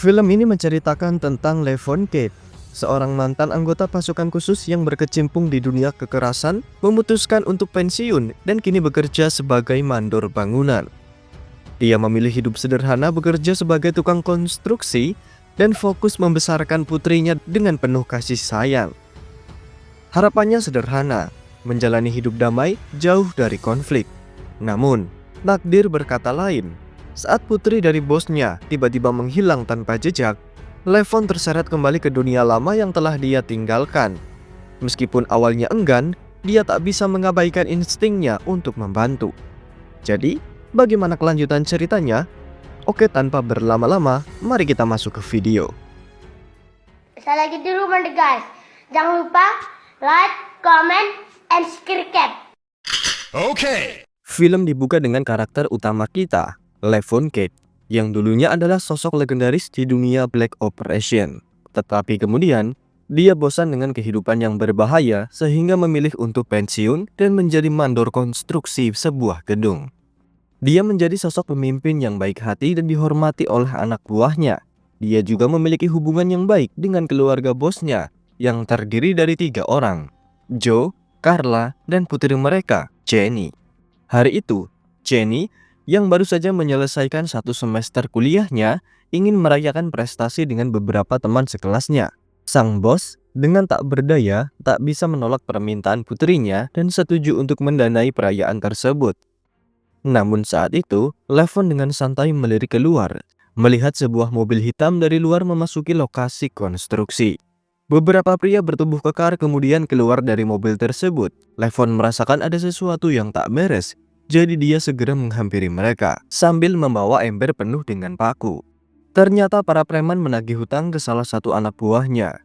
Film ini menceritakan tentang Levon Kate, seorang mantan anggota pasukan khusus yang berkecimpung di dunia kekerasan, memutuskan untuk pensiun dan kini bekerja sebagai mandor bangunan. Dia memilih hidup sederhana, bekerja sebagai tukang konstruksi, dan fokus membesarkan putrinya dengan penuh kasih sayang. Harapannya sederhana, menjalani hidup damai jauh dari konflik. Namun, takdir berkata lain. Saat putri dari bosnya tiba-tiba menghilang tanpa jejak, Levon terseret kembali ke dunia lama yang telah dia tinggalkan. Meskipun awalnya enggan, dia tak bisa mengabaikan instingnya untuk membantu. Jadi, bagaimana kelanjutan ceritanya? Oke, tanpa berlama-lama, mari kita masuk ke video. Saya lagi di rumah deh guys. Jangan lupa like, comment, and subscribe. Okay. Film dibuka dengan karakter utama kita, Levon Kate, yang dulunya adalah sosok legendaris di dunia Black Operation. Tetapi kemudian, dia bosan dengan kehidupan yang berbahaya sehingga memilih untuk pensiun dan menjadi mandor konstruksi sebuah gedung. Dia menjadi sosok pemimpin yang baik hati dan dihormati oleh anak buahnya. Dia juga memiliki hubungan yang baik dengan keluarga bosnya yang terdiri dari 3 orang, Joe, Carla, dan putri mereka, Jenny. Hari itu, Jenny yang baru saja menyelesaikan 1 semester kuliahnya ingin merayakan prestasi dengan beberapa teman sekelasnya. Sang bos dengan tak berdaya tak bisa menolak permintaan putrinya dan setuju untuk mendanai perayaan tersebut. Namun saat itu, Levon dengan santai melirik keluar, melihat sebuah mobil hitam dari luar memasuki lokasi konstruksi. Beberapa pria bertubuh kekar kemudian keluar dari mobil tersebut. Levon merasakan ada sesuatu yang tak beres. Jadi dia segera menghampiri mereka sambil membawa ember penuh dengan paku. Ternyata para preman menagih hutang ke salah satu anak buahnya.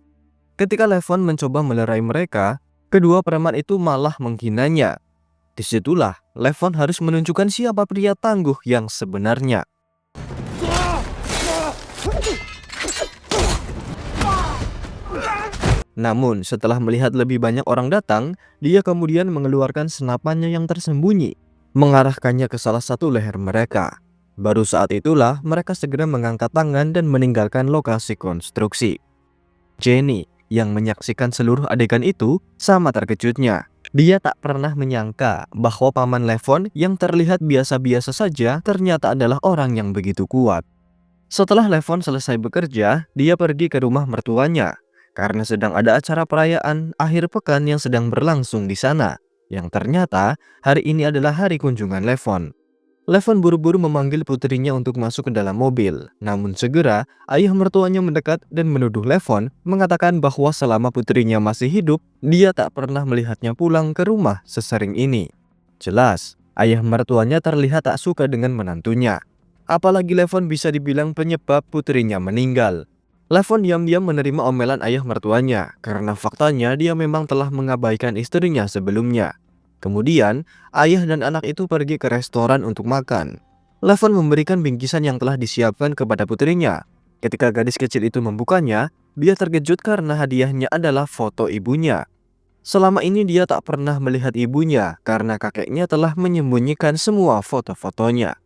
Ketika Levon mencoba melerai mereka, kedua preman itu malah menghinanya. Disitulah Levon harus menunjukkan siapa pria tangguh yang sebenarnya. Namun setelah melihat lebih banyak orang datang, dia kemudian mengeluarkan senapannya yang tersembunyi, mengarahkannya ke salah satu leher mereka. Baru saat itulah mereka segera mengangkat tangan dan meninggalkan lokasi konstruksi. Jenny yang menyaksikan seluruh adegan itu sama terkejutnya. Dia tak pernah menyangka bahwa paman Levon yang terlihat biasa-biasa saja ternyata adalah orang yang begitu kuat. Setelah Levon selesai bekerja, dia pergi ke rumah mertuanya karena sedang ada acara perayaan akhir pekan yang sedang berlangsung di sana. Yang ternyata hari ini adalah hari kunjungan Levon. Levon buru-buru memanggil putrinya untuk masuk ke dalam mobil. Namun segera ayah mertuanya mendekat dan menuduh Levon, mengatakan bahwa selama putrinya masih hidup, dia tak pernah melihatnya pulang ke rumah sesering ini. Jelas, ayah mertuanya terlihat tak suka dengan menantunya. Apalagi Levon bisa dibilang penyebab putrinya meninggal. Levon diam-diam menerima omelan ayah mertuanya karena faktanya dia memang telah mengabaikan istrinya sebelumnya. Kemudian, ayah dan anak itu pergi ke restoran untuk makan. Levon memberikan bingkisan yang telah disiapkan kepada putrinya. Ketika gadis kecil itu membukanya, dia terkejut karena hadiahnya adalah foto ibunya. Selama ini dia tak pernah melihat ibunya karena kakeknya telah menyembunyikan semua foto-fotonya.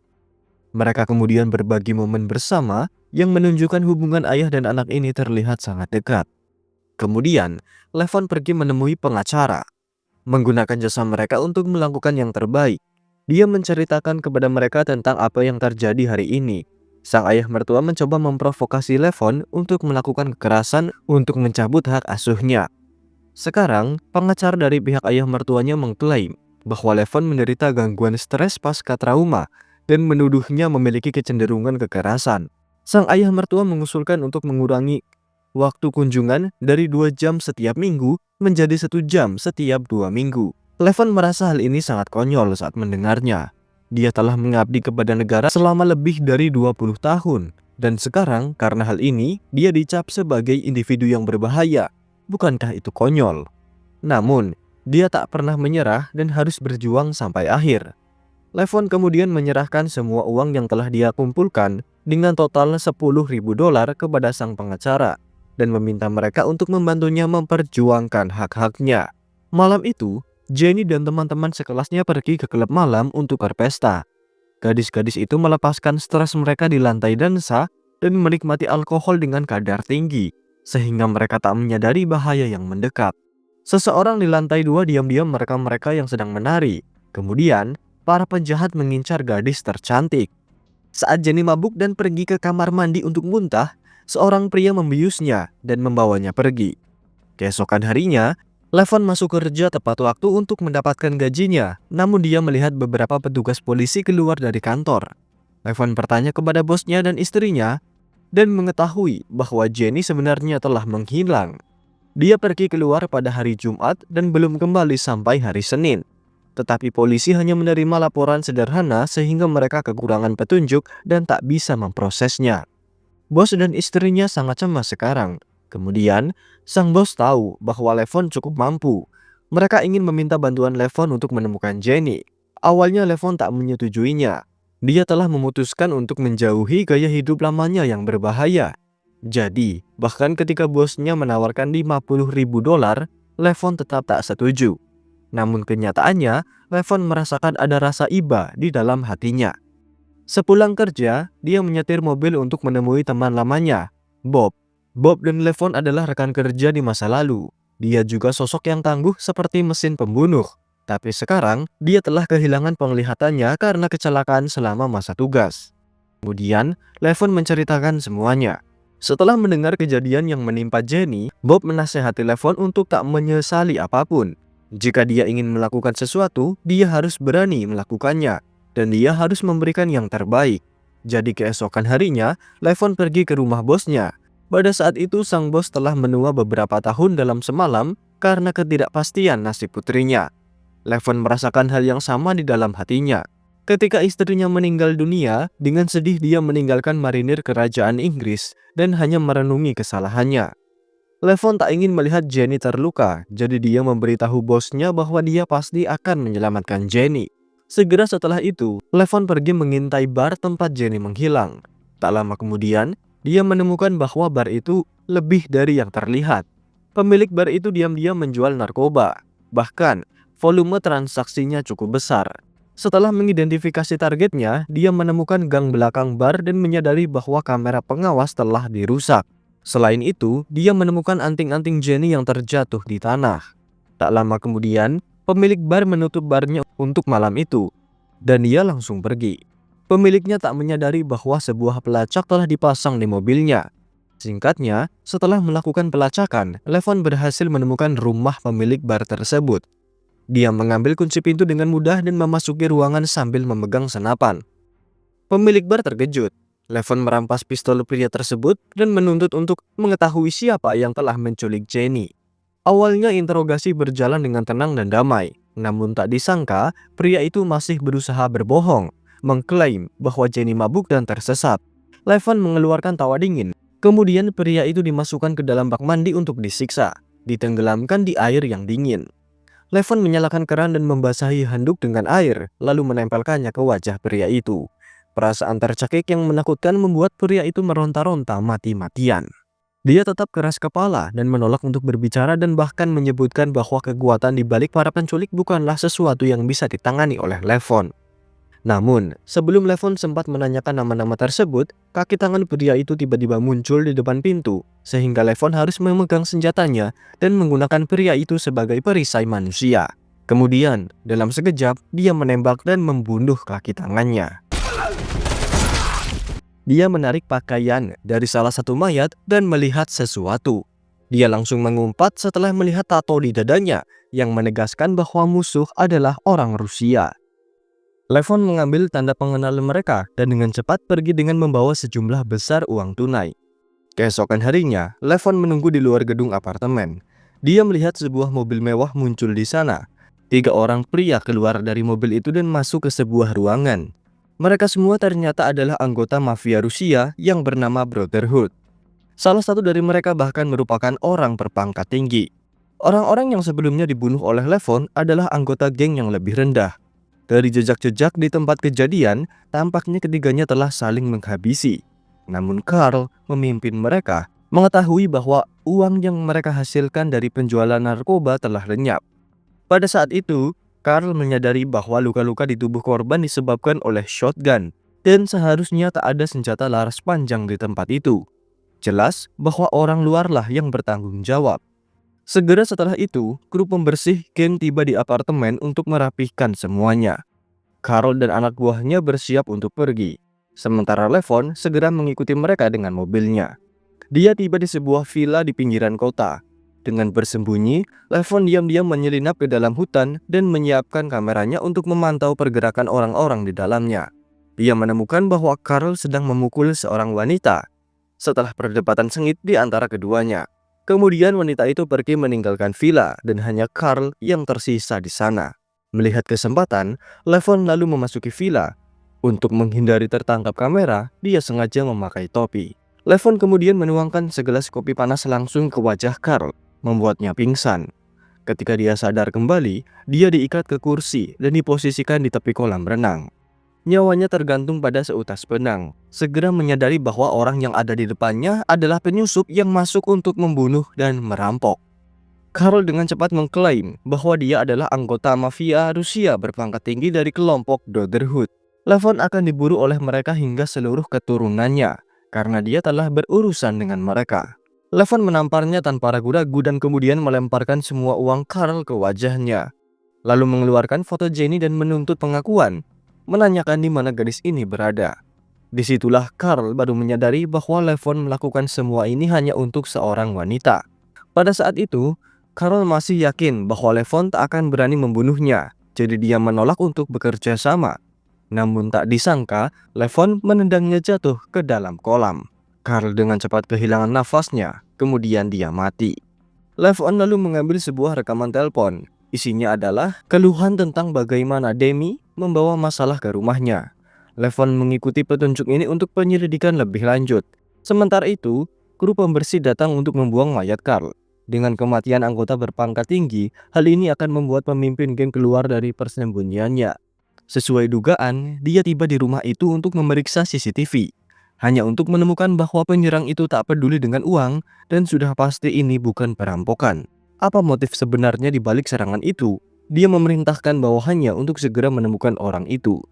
Mereka kemudian berbagi momen bersama yang menunjukkan hubungan ayah dan anak ini terlihat sangat dekat. Kemudian, Levon pergi menemui pengacara, menggunakan jasa mereka untuk melakukan yang terbaik. Dia menceritakan kepada mereka tentang apa yang terjadi hari ini. Sang ayah mertua mencoba memprovokasi Levon untuk melakukan kekerasan untuk mencabut hak asuhnya. Sekarang, pengacara dari pihak ayah mertuanya mengklaim bahwa Levon menderita gangguan stres pasca trauma dan menuduhnya memiliki kecenderungan kekerasan. Sang ayah mertua mengusulkan untuk mengurangi waktu kunjungan dari 2 jam setiap minggu menjadi 1 jam setiap 2 minggu. Levon merasa hal ini sangat konyol saat mendengarnya. Dia telah mengabdi kepada negara selama lebih dari 20 tahun. Dan sekarang karena hal ini, dia dicap sebagai individu yang berbahaya. Bukankah itu konyol? Namun, dia tak pernah menyerah dan harus berjuang sampai akhir. Levon kemudian menyerahkan semua uang yang telah dia kumpulkan dengan total $10.000 kepada sang pengacara dan meminta mereka untuk membantunya memperjuangkan hak-haknya. Malam itu, Jenny dan teman-teman sekelasnya pergi ke klub malam untuk berpesta. Gadis-gadis itu melepaskan stres mereka di lantai dansa dan menikmati alkohol dengan kadar tinggi, sehingga mereka tak menyadari bahaya yang mendekat. Seseorang di lantai 2 diam-diam merekam mereka yang sedang menari. Kemudian, para penjahat mengincar gadis tercantik. Saat Jenny mabuk dan pergi ke kamar mandi untuk muntah, seorang pria membiusnya dan membawanya pergi. Keesokan harinya, Levon masuk kerja tepat waktu untuk mendapatkan gajinya, namun dia melihat beberapa petugas polisi keluar dari kantor. Levon bertanya kepada bosnya dan istrinya, dan mengetahui bahwa Jenny sebenarnya telah menghilang. Dia pergi keluar pada hari Jumat dan belum kembali sampai hari Senin. Tetapi polisi hanya menerima laporan sederhana sehingga mereka kekurangan petunjuk dan tak bisa memprosesnya. Bos dan istrinya sangat cemas sekarang. Kemudian, sang bos tahu bahwa Levon cukup mampu. Mereka ingin meminta bantuan Levon untuk menemukan Jenny. Awalnya Levon tak menyetujuinya. Dia telah memutuskan untuk menjauhi gaya hidup lamanya yang berbahaya. Jadi, bahkan ketika bosnya menawarkan $50.000, Levon tetap tak setuju. Namun kenyataannya, Levon merasakan ada rasa iba di dalam hatinya. Sepulang kerja, dia menyetir mobil untuk menemui teman lamanya, Bob. Bob dan Levon adalah rekan kerja di masa lalu. Dia juga sosok yang tangguh seperti mesin pembunuh. Tapi sekarang, dia telah kehilangan penglihatannya karena kecelakaan selama masa tugas. Kemudian, Levon menceritakan semuanya. Setelah mendengar kejadian yang menimpa Jenny, Bob menasehati Levon untuk tak menyesali apapun. Jika dia ingin melakukan sesuatu, dia harus berani melakukannya. Dan dia harus memberikan yang terbaik. Jadi keesokan harinya, Levon pergi ke rumah bosnya. Pada saat itu sang bos telah menua beberapa tahun dalam semalam karena ketidakpastian nasib putrinya. Levon merasakan hal yang sama di dalam hatinya. Ketika istrinya meninggal dunia, dengan sedih dia meninggalkan marinir kerajaan Inggris dan hanya merenungi kesalahannya. Levon tak ingin melihat Jenny terluka, jadi dia memberitahu bosnya bahwa dia pasti akan menyelamatkan Jenny. Segera setelah itu, Levon pergi mengintai bar tempat Jenny menghilang. Tak lama kemudian, dia menemukan bahwa bar itu lebih dari yang terlihat. Pemilik bar itu diam-diam menjual narkoba. Bahkan, volume transaksinya cukup besar. Setelah mengidentifikasi targetnya, dia menemukan gang belakang bar dan menyadari bahwa kamera pengawas telah dirusak. Selain itu, dia menemukan anting-anting Jenny yang terjatuh di tanah. Tak lama kemudian, pemilik bar menutup barnya untuk malam itu, dan dia langsung pergi. Pemiliknya tak menyadari bahwa sebuah pelacak telah dipasang di mobilnya. Singkatnya, setelah melakukan pelacakan, Levon berhasil menemukan rumah pemilik bar tersebut. Dia mengambil kunci pintu dengan mudah dan memasuki ruangan sambil memegang senapan. Pemilik bar terkejut. Levon merampas pistol pria tersebut dan menuntut untuk mengetahui siapa yang telah menculik Jenny. Awalnya interogasi berjalan dengan tenang dan damai. Namun tak disangka, pria itu masih berusaha berbohong, mengklaim bahwa Jenny mabuk dan tersesat. Levon mengeluarkan tawa dingin. Kemudian pria itu dimasukkan ke dalam bak mandi untuk disiksa, ditenggelamkan di air yang dingin. Levon menyalakan keran dan membasahi handuk dengan air, lalu menempelkannya ke wajah pria itu. Perasaan tercekik yang menakutkan membuat pria itu meronta-ronta mati-matian. Dia tetap keras kepala dan menolak untuk berbicara dan bahkan menyebutkan bahwa kekuatan di balik para penculik bukanlah sesuatu yang bisa ditangani oleh Levon. Namun, sebelum Levon sempat menanyakan nama-nama tersebut, kaki tangan pria itu tiba-tiba muncul di depan pintu, sehingga Levon harus memegang senjatanya dan menggunakan pria itu sebagai perisai manusia. Kemudian, dalam sekejap, dia menembak dan membunuh kaki tangannya. Dia menarik pakaian dari salah satu mayat dan melihat sesuatu. Dia langsung mengumpat setelah melihat tato di dadanya, yang menegaskan bahwa musuh adalah orang Rusia. Levon mengambil tanda pengenal mereka dan dengan cepat pergi dengan membawa sejumlah besar uang tunai. Keesokan harinya, Levon menunggu di luar gedung apartemen. Dia melihat sebuah mobil mewah muncul di sana. 3 orang pria keluar dari mobil itu dan masuk ke sebuah ruangan. Mereka semua ternyata adalah anggota mafia Rusia yang bernama Brotherhood. Salah satu dari mereka bahkan merupakan orang berpangkat tinggi. Orang-orang yang sebelumnya dibunuh oleh Levon adalah anggota geng yang lebih rendah. Dari jejak-jejak di tempat kejadian, tampaknya ketiganya telah saling menghabisi. Namun Carl, memimpin mereka, mengetahui bahwa uang yang mereka hasilkan dari penjualan narkoba telah lenyap. Pada saat itu, Carl menyadari bahwa luka-luka di tubuh korban disebabkan oleh shotgun. dan seharusnya tak ada senjata laras panjang di tempat itu. Jelas bahwa orang luarlah yang bertanggung jawab. Segera setelah itu, kru pembersih geng tiba di apartemen untuk merapihkan semuanya. Carl dan anak buahnya bersiap untuk pergi. Sementara Levon segera mengikuti mereka dengan mobilnya. Dia tiba di sebuah villa di pinggiran kota. Dengan bersembunyi, Levon diam-diam menyelinap ke dalam hutan dan menyiapkan kameranya untuk memantau pergerakan orang-orang di dalamnya. Dia menemukan bahwa Carl sedang memukul seorang wanita. Setelah perdebatan sengit di antara keduanya, kemudian wanita itu pergi meninggalkan villa dan hanya Carl yang tersisa di sana. Melihat kesempatan, Levon lalu memasuki villa. Untuk menghindari tertangkap kamera, dia sengaja memakai topi. Levon kemudian menuangkan segelas kopi panas langsung ke wajah Carl, membuatnya pingsan. Ketika dia sadar kembali, dia diikat ke kursi dan diposisikan di tepi kolam renang. Nyawanya tergantung pada seutas benang. Segera menyadari bahwa orang yang ada di depannya adalah penyusup yang masuk untuk membunuh dan merampok. Carl dengan cepat mengklaim bahwa dia adalah anggota mafia Rusia berpangkat tinggi dari kelompok Brotherhood. Levon akan diburu oleh mereka hingga seluruh keturunannya karena dia telah berurusan dengan mereka. Levon menamparnya tanpa ragu-ragu dan kemudian melemparkan semua uang Carl ke wajahnya. Lalu mengeluarkan foto Jenny dan menuntut pengakuan, menanyakan di mana gadis ini berada. Disitulah Carl baru menyadari bahwa Levon melakukan semua ini hanya untuk seorang wanita. Pada saat itu, Carl masih yakin bahwa Levon tak akan berani membunuhnya, jadi dia menolak untuk bekerja sama. Namun tak disangka, Levon menendangnya jatuh ke dalam kolam. Carl dengan cepat kehilangan nafasnya, kemudian dia mati. Levon lalu mengambil sebuah rekaman telepon. Isinya adalah keluhan tentang bagaimana Demi membawa masalah ke rumahnya. Levon mengikuti petunjuk ini untuk penyelidikan lebih lanjut. Sementara itu, kru pembersih datang untuk membuang mayat Carl. Dengan kematian anggota berpangkat tinggi, hal ini akan membuat pemimpin geng keluar dari persembunyiannya. Sesuai dugaan, dia tiba di rumah itu untuk memeriksa CCTV. Hanya untuk menemukan bahwa penyerang itu tak peduli dengan uang dan sudah pasti ini bukan perampokan. Apa motif sebenarnya di balik serangan itu? Dia memerintahkan bawahannya untuk segera menemukan orang itu.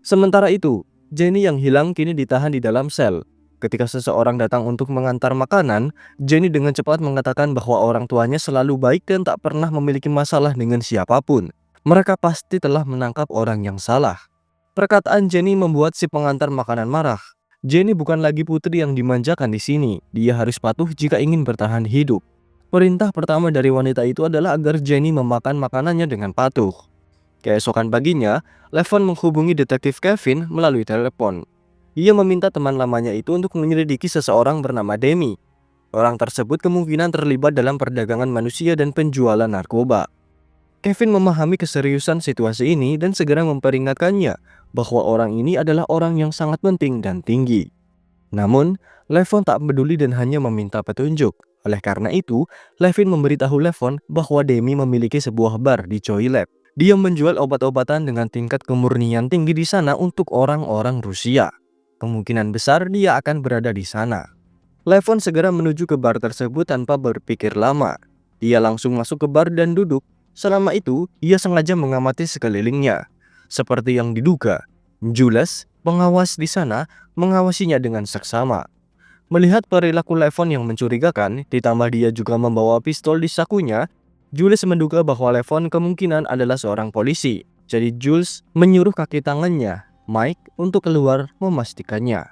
Sementara itu, Jenny yang hilang kini ditahan di dalam sel. Ketika seseorang datang untuk mengantar makanan, Jenny dengan cepat mengatakan bahwa orang tuanya selalu baik dan tak pernah memiliki masalah dengan siapapun. Mereka pasti telah menangkap orang yang salah. Perkataan Jenny membuat si pengantar makanan marah. Jenny bukan lagi putri yang dimanjakan di sini. Dia harus patuh jika ingin bertahan hidup. Perintah pertama dari wanita itu adalah agar Jenny memakan makanannya dengan patuh. Keesokan paginya, Levon menghubungi detektif Kevin melalui telepon. Ia meminta teman lamanya itu untuk menyelidiki seseorang bernama Demi. Orang tersebut kemungkinan terlibat dalam perdagangan manusia dan penjualan narkoba. Kevin memahami keseriusan situasi ini dan segera memperingatkannya bahwa orang ini adalah orang yang sangat penting dan tinggi. Namun, Levon tak peduli dan hanya meminta petunjuk. Oleh karena itu, Levin memberitahu Levon bahwa Demi memiliki sebuah bar di Joy Lab. Dia menjual obat-obatan dengan tingkat kemurnian tinggi di sana untuk orang-orang Rusia. Kemungkinan besar dia akan berada di sana. Levon segera menuju ke bar tersebut tanpa berpikir lama. Dia langsung masuk ke bar dan duduk. Selama itu, ia sengaja mengamati sekelilingnya. Seperti yang diduga, Jules, pengawas di sana, mengawasinya dengan seksama. Melihat perilaku Levon yang mencurigakan, ditambah dia juga membawa pistol di sakunya, Jules menduga bahwa Levon kemungkinan adalah seorang polisi. Jadi Jules menyuruh kaki tangannya, Mike, untuk keluar memastikannya.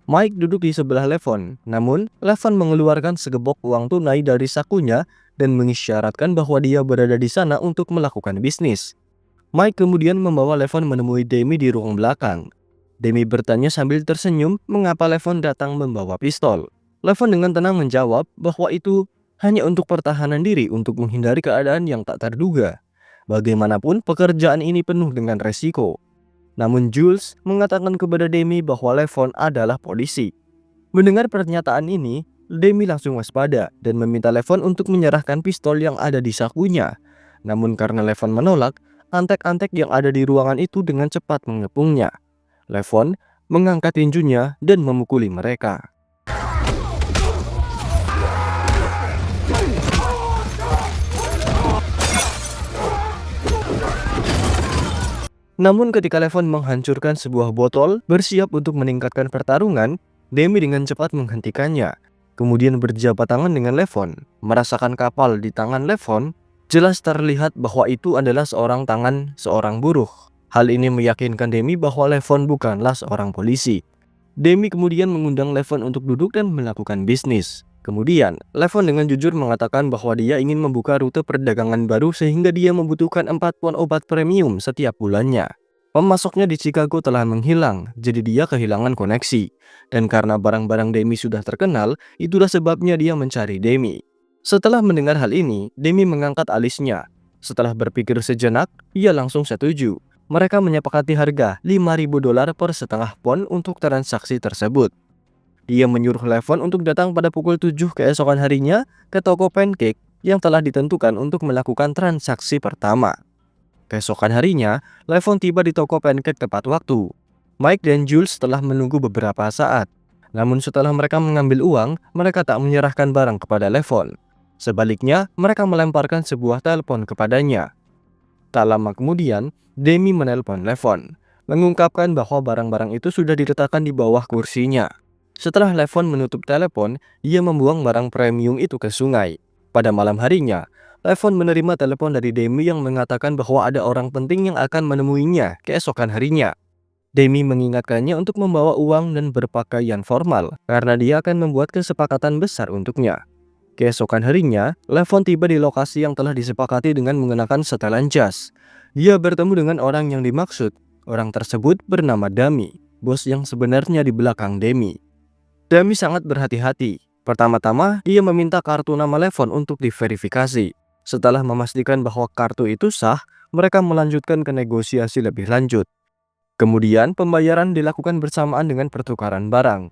Mike duduk di sebelah Levon, namun Levon mengeluarkan segebok uang tunai dari sakunya dan mengisyaratkan bahwa dia berada di sana untuk melakukan bisnis. Mike kemudian membawa Levon menemui Demi di ruang belakang. Demi bertanya sambil tersenyum mengapa Levon datang membawa pistol. Levon dengan tenang menjawab bahwa itu hanya untuk pertahanan diri untuk menghindari keadaan yang tak terduga. Bagaimanapun pekerjaan ini penuh dengan resiko. Namun Jules mengatakan kepada Demi bahwa Levon adalah polisi. Mendengar pernyataan ini, Demi langsung waspada dan meminta Levon untuk menyerahkan pistol yang ada di sakunya. Namun karena Levon menolak, antek-antek yang ada di ruangan itu dengan cepat mengepungnya. Levon mengangkat tinjunya dan memukuli mereka. Namun ketika Levon menghancurkan sebuah botol, bersiap untuk meningkatkan pertarungan, Demi dengan cepat menghentikannya. Kemudian berjabat tangan dengan Levon. Merasakan kapal di tangan Levon, jelas terlihat bahwa itu adalah tangan seorang buruh. Hal ini meyakinkan Demi bahwa Levon bukanlah seorang polisi. Demi kemudian mengundang Levon untuk duduk dan melakukan bisnis. Kemudian, Levon dengan jujur mengatakan bahwa dia ingin membuka rute perdagangan baru sehingga dia membutuhkan 4 pon obat premium setiap bulannya. Pemasoknya di Chicago telah menghilang, jadi dia kehilangan koneksi. Dan karena barang-barang Demi sudah terkenal, itulah sebabnya dia mencari Demi. Setelah mendengar hal ini, Demi mengangkat alisnya. Setelah berpikir sejenak, ia langsung setuju. Mereka menyepakati harga $5.000 per setengah pon untuk transaksi tersebut. Dia menyuruh Levon untuk datang pada pukul 7 keesokan harinya ke toko pancake yang telah ditentukan untuk melakukan transaksi pertama. Keesokan harinya, Levon tiba di toko pancake tepat waktu. Mike dan Jules telah menunggu beberapa saat. Namun setelah mereka mengambil uang, mereka tak menyerahkan barang kepada Levon. Sebaliknya, mereka melemparkan sebuah telepon kepadanya. Tak lama kemudian, Demi menelpon Levon, mengungkapkan bahwa barang-barang itu sudah diletakkan di bawah kursinya. Setelah Levon menutup telepon, ia membuang barang premium itu ke sungai. Pada malam harinya, Levon menerima telepon dari Demi yang mengatakan bahwa ada orang penting yang akan menemuinya keesokan harinya. Demi mengingatkannya untuk membawa uang dan berpakaian formal karena dia akan membuat kesepakatan besar untuknya. Keesokan harinya, Levon tiba di lokasi yang telah disepakati dengan mengenakan setelan jas. Dia bertemu dengan orang yang dimaksud. Orang tersebut bernama Dami, bos yang sebenarnya di belakang Demi. Dami sangat berhati-hati. Pertama-tama, dia meminta kartu nama Levon untuk diverifikasi. Setelah memastikan bahwa kartu itu sah, mereka melanjutkan ke negosiasi lebih lanjut. Kemudian, pembayaran dilakukan bersamaan dengan pertukaran barang.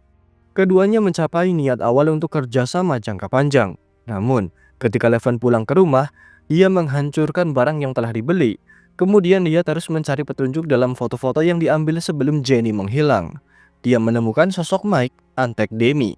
Keduanya mencapai niat awal untuk kerjasama jangka panjang. Namun, ketika Levon pulang ke rumah, dia menghancurkan barang yang telah dibeli. Kemudian dia terus mencari petunjuk dalam foto-foto yang diambil sebelum Jenny menghilang. Dia menemukan sosok Mike, antek Demi.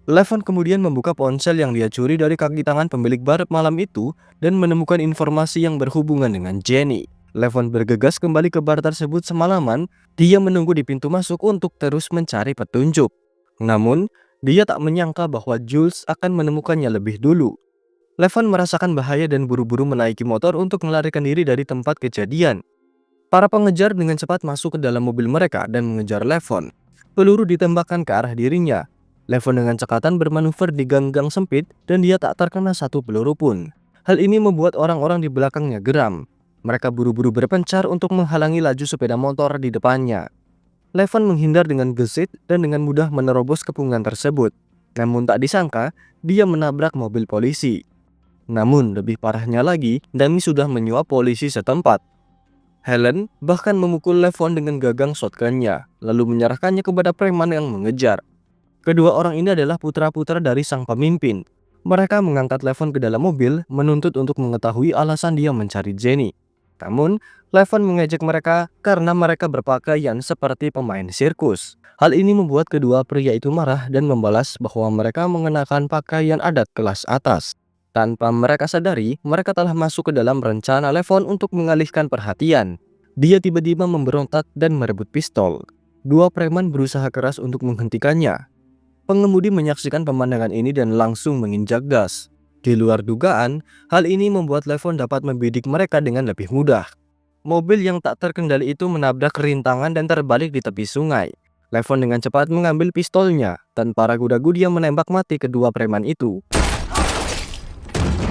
Levon kemudian membuka ponsel yang dia curi dari kaki tangan pemilik bar malam itu dan menemukan informasi yang berhubungan dengan Jenny. Levon bergegas kembali ke bar tersebut semalaman. Dia menunggu di pintu masuk untuk terus mencari petunjuk. Namun, dia tak menyangka bahwa Jules akan menemukannya lebih dulu. Levon merasakan bahaya dan buru-buru menaiki motor untuk melarikan diri dari tempat kejadian. Para pengejar dengan cepat masuk ke dalam mobil mereka dan mengejar Levon. Peluru ditembakkan ke arah dirinya. Levon dengan cekatan bermanuver di gang-gang sempit dan dia tak terkena satu peluru pun. Hal ini membuat orang-orang di belakangnya geram. Mereka buru-buru berpencar untuk menghalangi laju sepeda motor di depannya. Levon menghindar dengan gesit dan dengan mudah menerobos kepungan tersebut. Namun tak disangka, dia menabrak mobil polisi. Namun lebih parahnya lagi, Dami sudah menyuap polisi setempat. Helen bahkan memukul Levon dengan gagang shotgunnya, lalu menyerahkannya kepada preman yang mengejar. Kedua orang ini adalah putra-putra dari sang pemimpin. Mereka mengangkat Levon ke dalam mobil, menuntut untuk mengetahui alasan dia mencari Jenny. Namun, Levon mengejek mereka karena mereka berpakaian seperti pemain sirkus. Hal ini membuat kedua pria itu marah dan membalas bahwa mereka mengenakan pakaian adat kelas atas. Tanpa mereka sadari, mereka telah masuk ke dalam rencana Levon untuk mengalihkan perhatian. Dia tiba-tiba memberontak dan merebut pistol. Dua preman berusaha keras untuk menghentikannya. Pengemudi menyaksikan pemandangan ini dan langsung menginjak gas. Di luar dugaan, hal ini membuat Levon dapat membidik mereka dengan lebih mudah. Mobil yang tak terkendali itu menabrak rintangan dan terbalik di tepi sungai. Levon dengan cepat mengambil pistolnya. Tanpa ragu-ragu dia menembak mati kedua preman itu.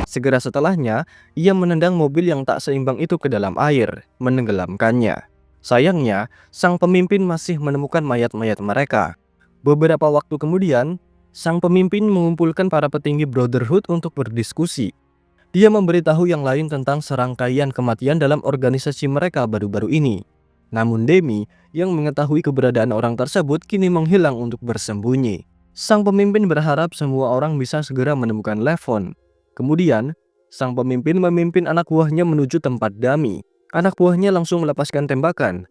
Segera setelahnya, ia menendang mobil yang tak seimbang itu ke dalam air, menenggelamkannya. Sayangnya, sang pemimpin masih menemukan mayat-mayat mereka. Beberapa waktu kemudian, sang pemimpin mengumpulkan para petinggi Brotherhood untuk berdiskusi. Dia memberitahu yang lain tentang serangkaian kematian dalam organisasi mereka baru-baru ini. Namun Demi, yang mengetahui keberadaan orang tersebut, kini menghilang untuk bersembunyi. Sang pemimpin berharap semua orang bisa segera menemukan Levon. Kemudian, sang pemimpin memimpin anak buahnya menuju tempat Dami. Anak buahnya langsung melepaskan tembakan.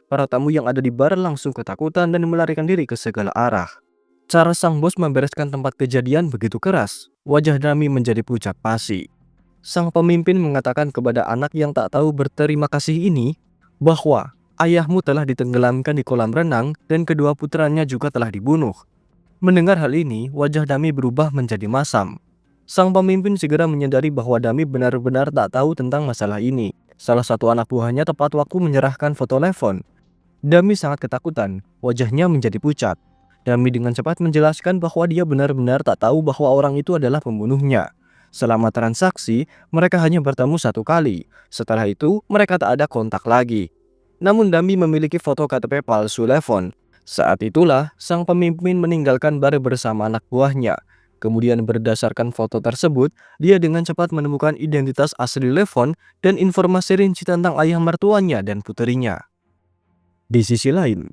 Para tamu yang ada di bar langsung ketakutan dan melarikan diri ke segala arah. Cara sang bos membereskan tempat kejadian begitu keras. Wajah Dami menjadi pucat pasi. Sang pemimpin mengatakan kepada anak yang tak tahu berterima kasih ini bahwa ayahmu telah ditenggelamkan di kolam renang dan kedua putranya juga telah dibunuh. Mendengar hal ini, wajah Dami berubah menjadi masam. Sang pemimpin segera menyadari bahwa Dami benar-benar tak tahu tentang masalah ini. Salah satu anak buahnya tepat waktu menyerahkan foto Levon. Dami sangat ketakutan, wajahnya menjadi pucat. Dami dengan cepat menjelaskan bahwa dia benar-benar tak tahu bahwa orang itu adalah pembunuhnya. Selama transaksi, mereka hanya bertemu satu kali. Setelah itu, mereka tak ada kontak lagi. Namun Dami memiliki foto KTP palsu Levon. Saat itulah, sang pemimpin meninggalkan bar bersama anak buahnya. Kemudian berdasarkan foto tersebut, dia dengan cepat menemukan identitas asli Levon dan informasi rinci tentang ayah mertuanya dan puterinya. Di sisi lain,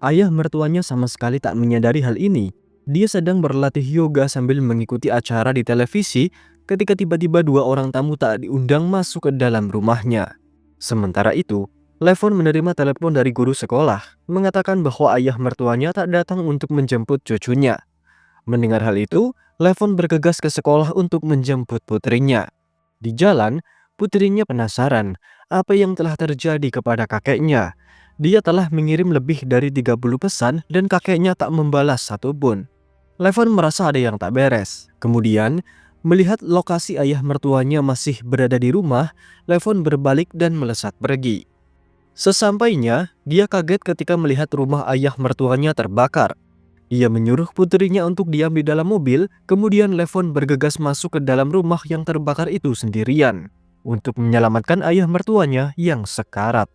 ayah mertuanya sama sekali tak menyadari hal ini. Dia sedang berlatih yoga sambil mengikuti acara di televisi ketika tiba-tiba dua orang tamu tak diundang masuk ke dalam rumahnya. Sementara itu, Levon menerima telepon dari guru sekolah, mengatakan bahwa ayah mertuanya tak datang untuk menjemput cucunya. Mendengar hal itu, Levon bergegas ke sekolah untuk menjemput putrinya. Di jalan, putrinya penasaran apa yang telah terjadi kepada kakeknya. Dia telah mengirim lebih dari 30 pesan dan kakeknya tak membalas satupun. Levon merasa ada yang tak beres. Kemudian, melihat lokasi ayah mertuanya masih berada di rumah, Levon berbalik dan melesat pergi. Sesampainya, dia kaget ketika melihat rumah ayah mertuanya terbakar. Dia menyuruh putrinya untuk diam di dalam mobil, kemudian Levon bergegas masuk ke dalam rumah yang terbakar itu sendirian untuk menyelamatkan ayah mertuanya yang sekarat.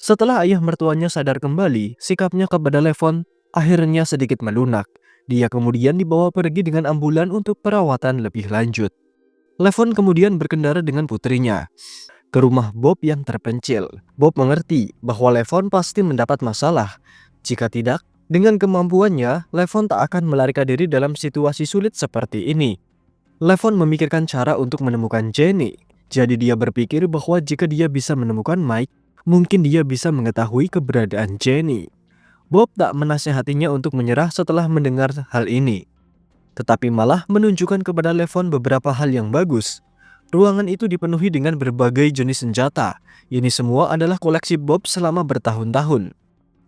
Setelah ayah mertuanya sadar kembali, sikapnya kepada Levon akhirnya sedikit melunak. Dia kemudian dibawa pergi dengan ambulan untuk perawatan lebih lanjut. Levon kemudian berkendara dengan putrinya ke rumah Bob yang terpencil. Bob mengerti bahwa Levon pasti mendapat masalah. Jika tidak, dengan kemampuannya, Levon tak akan melarikan diri dalam situasi sulit seperti ini. Levon memikirkan cara untuk menemukan Jenny. Jadi dia berpikir bahwa jika dia bisa menemukan Mike, mungkin dia bisa mengetahui keberadaan Jenny. Bob tak menasehatinya untuk menyerah setelah mendengar hal ini, tetapi malah menunjukkan kepada Levon beberapa hal yang bagus. Ruangan itu dipenuhi dengan berbagai jenis senjata. Ini semua adalah koleksi Bob selama bertahun-tahun.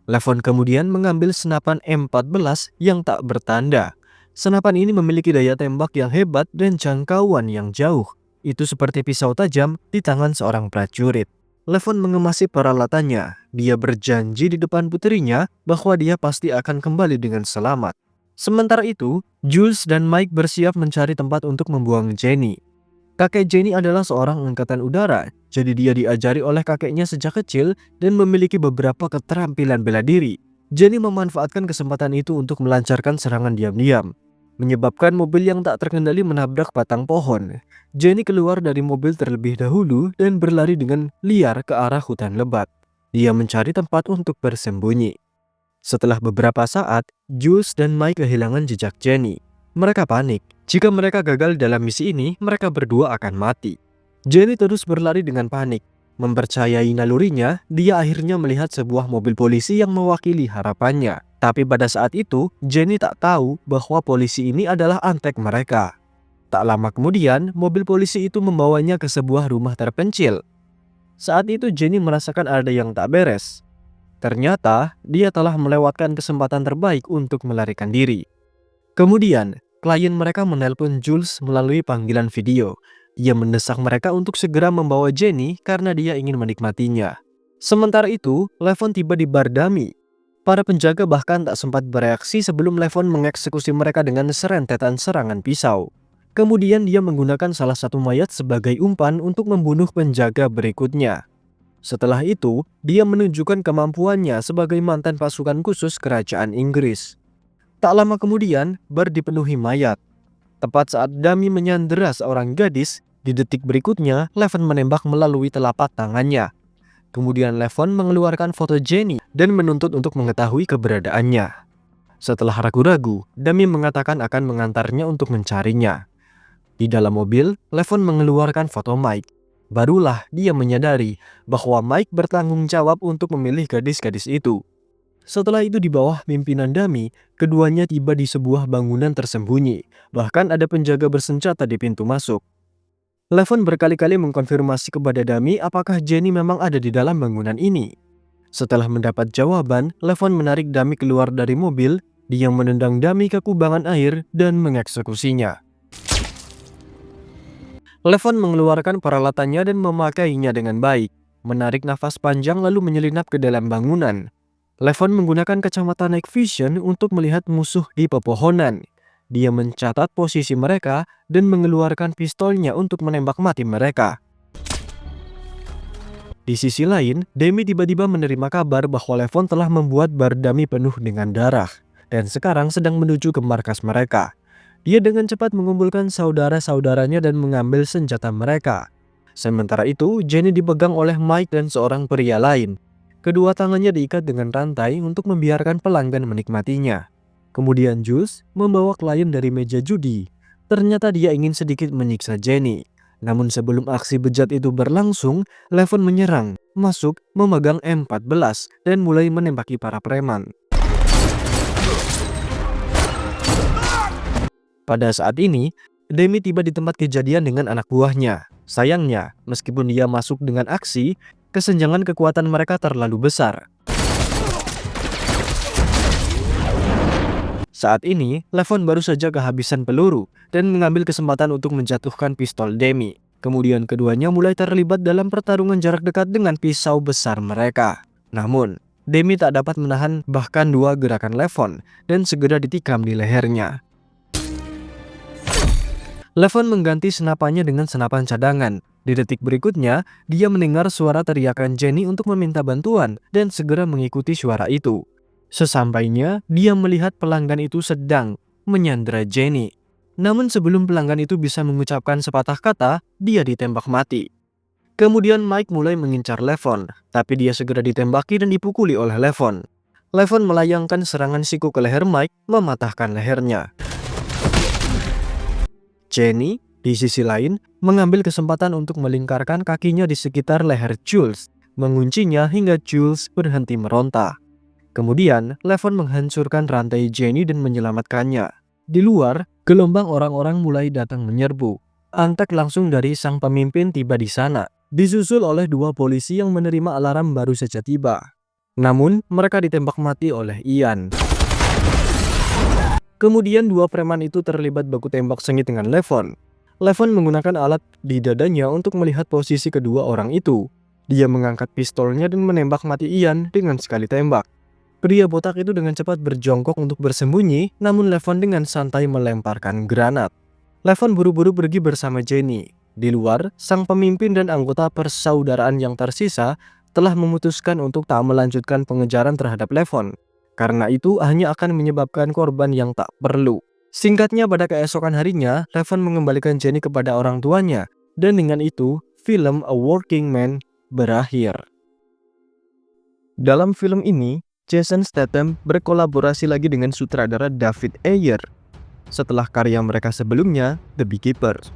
Levon kemudian mengambil senapan M14 yang tak bertanda. Senapan ini memiliki daya tembak yang hebat dan jangkauan yang jauh. Itu seperti pisau tajam di tangan seorang prajurit. Levon mengemasi peralatannya. Dia berjanji di depan putrinya bahwa dia pasti akan kembali dengan selamat. Sementara itu, Jules dan Mike bersiap mencari tempat untuk membuang Jenny. Kakek Jenny adalah seorang angkatan udara, jadi dia diajari oleh kakeknya sejak kecil dan memiliki beberapa keterampilan bela diri. Jenny memanfaatkan kesempatan itu untuk melancarkan serangan diam-diam, menyebabkan mobil yang tak terkendali menabrak batang pohon. Jenny keluar dari mobil terlebih dahulu dan berlari dengan liar ke arah hutan lebat. Dia mencari tempat untuk bersembunyi. Setelah beberapa saat, Jules dan Mike kehilangan jejak Jenny. Mereka panik. Jika mereka gagal dalam misi ini, mereka berdua akan mati. Jenny terus berlari dengan panik. Mempercayai nalurinya, dia akhirnya melihat sebuah mobil polisi yang mewakili harapannya. Tapi pada saat itu, Jenny tak tahu bahwa polisi ini adalah antek mereka. Tak lama kemudian, mobil polisi itu membawanya ke sebuah rumah terpencil. Saat itu Jenny merasakan ada yang tak beres. Ternyata, dia telah melewatkan kesempatan terbaik untuk melarikan diri. Kemudian, klien mereka menelpon Jules melalui panggilan video. Ia mendesak mereka untuk segera membawa Jenny karena dia ingin menikmatinya. Sementara itu, Levon tiba di bar Dami. Para penjaga bahkan tak sempat bereaksi sebelum Levon mengeksekusi mereka dengan serentetan serangan pisau. Kemudian dia menggunakan salah satu mayat sebagai umpan untuk membunuh penjaga berikutnya. Setelah itu, dia menunjukkan kemampuannya sebagai mantan pasukan khusus kerajaan Inggris. Tak lama kemudian, bar dipenuhi mayat. Tepat saat Dami menyandera seorang gadis, di detik berikutnya, Levon menembak melalui telapak tangannya. Kemudian Levon mengeluarkan foto Jenny dan menuntut untuk mengetahui keberadaannya. Setelah ragu-ragu, Dami mengatakan akan mengantarnya untuk mencarinya. Di dalam mobil, Levon mengeluarkan foto Mike. Barulah dia menyadari bahwa Mike bertanggung jawab untuk memilih gadis-gadis itu. Setelah itu di bawah pimpinan Dami, keduanya tiba di sebuah bangunan tersembunyi. Bahkan ada penjaga bersenjata di pintu masuk. Levon berkali-kali mengkonfirmasi kepada Dami apakah Jenny memang ada di dalam bangunan ini. Setelah mendapat jawaban, Levon menarik Dami keluar dari mobil. Dia menendang Dami ke kubangan air dan mengeksekusinya. Levon mengeluarkan peralatannya dan memakainya dengan baik, menarik nafas panjang lalu menyelinap ke dalam bangunan. Levon menggunakan kacamata night vision untuk melihat musuh di pepohonan. Dia mencatat posisi mereka dan mengeluarkan pistolnya untuk menembak mati mereka. Di sisi lain, Demi tiba-tiba menerima kabar bahwa Levon telah membuat bar Dami penuh dengan darah dan sekarang sedang menuju ke markas mereka. Dia dengan cepat mengumpulkan saudara-saudaranya dan mengambil senjata mereka. Sementara itu, Jenny dipegang oleh Mike dan seorang pria lain. Kedua tangannya diikat dengan rantai untuk membiarkan pelanggan menikmatinya. Kemudian Jules membawa klien dari meja judi. Ternyata dia ingin sedikit menyiksa Jenny. Namun sebelum aksi bejat itu berlangsung, Levon menyerang, masuk, memegang M14, dan mulai menembaki para preman. Pada saat ini, Demi tiba di tempat kejadian dengan anak buahnya. Sayangnya, meskipun dia masuk dengan aksi, kesenjangan kekuatan mereka terlalu besar. Saat ini, Levon baru saja kehabisan peluru dan mengambil kesempatan untuk menjatuhkan pistol Demi. Kemudian keduanya mulai terlibat dalam pertarungan jarak dekat dengan pisau besar mereka. Namun, Demi tak dapat menahan bahkan dua gerakan Levon dan segera ditikam di lehernya. Levon mengganti senapannya dengan senapan cadangan. Di detik berikutnya, dia mendengar suara teriakan Jenny untuk meminta bantuan dan segera mengikuti suara itu. Sesampainya, dia melihat pelanggan itu sedang menyandera Jenny. Namun sebelum pelanggan itu bisa mengucapkan sepatah kata, dia ditembak mati. Kemudian Mike mulai mengincar Levon, tapi dia segera ditembaki dan dipukuli oleh Levon. Levon melayangkan serangan siku ke leher Mike, mematahkan lehernya. Jenny, di sisi lain, mengambil kesempatan untuk melingkarkan kakinya di sekitar leher Jules, menguncinya hingga Jules berhenti meronta. Kemudian, Levon menghancurkan rantai Jenny dan menyelamatkannya. Di luar, gelombang orang-orang mulai datang menyerbu. Antek langsung dari sang pemimpin tiba di sana, disusul oleh dua polisi yang menerima alarm baru saja tiba. Namun, mereka ditembak mati oleh Ian. Kemudian dua preman itu terlibat baku tembak sengit dengan Levon. Levon menggunakan alat di dadanya untuk melihat posisi kedua orang itu. Dia mengangkat pistolnya dan menembak mati Ian dengan sekali tembak. Pria botak itu dengan cepat berjongkok untuk bersembunyi, namun Levon dengan santai melemparkan granat. Levon buru-buru pergi bersama Jenny. Di luar, sang pemimpin dan anggota persaudaraan yang tersisa telah memutuskan untuk tak melanjutkan pengejaran terhadap Levon. Karena itu hanya akan menyebabkan korban yang tak perlu. Singkatnya, pada keesokan harinya, Levon mengembalikan Jenny kepada orang tuanya. Dan dengan itu, film A Working Man berakhir. Dalam film ini, Jason Statham berkolaborasi lagi dengan sutradara David Ayer setelah karya mereka sebelumnya, The Beekeepers.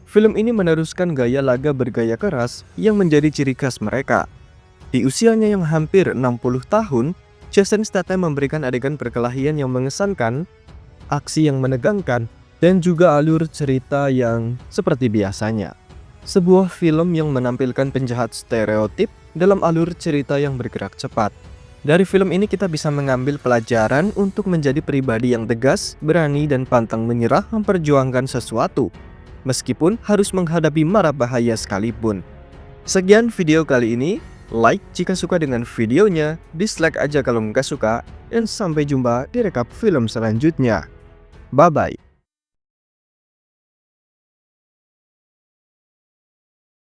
Film ini meneruskan gaya laga bergaya keras yang menjadi ciri khas mereka. Di usianya yang hampir 60 tahun, Jason Statham memberikan adegan perkelahian yang mengesankan, aksi yang menegangkan, dan juga alur cerita yang seperti biasanya. Sebuah film yang menampilkan penjahat stereotip dalam alur cerita yang bergerak cepat. Dari film ini kita bisa mengambil pelajaran untuk menjadi pribadi yang tegas, berani, dan pantang menyerah memperjuangkan sesuatu, meskipun harus menghadapi mara bahaya sekalipun. Sekian video kali ini, like jika suka dengan videonya, dislike aja kalau nggak suka, dan sampai jumpa di rekap film selanjutnya. Bye-bye.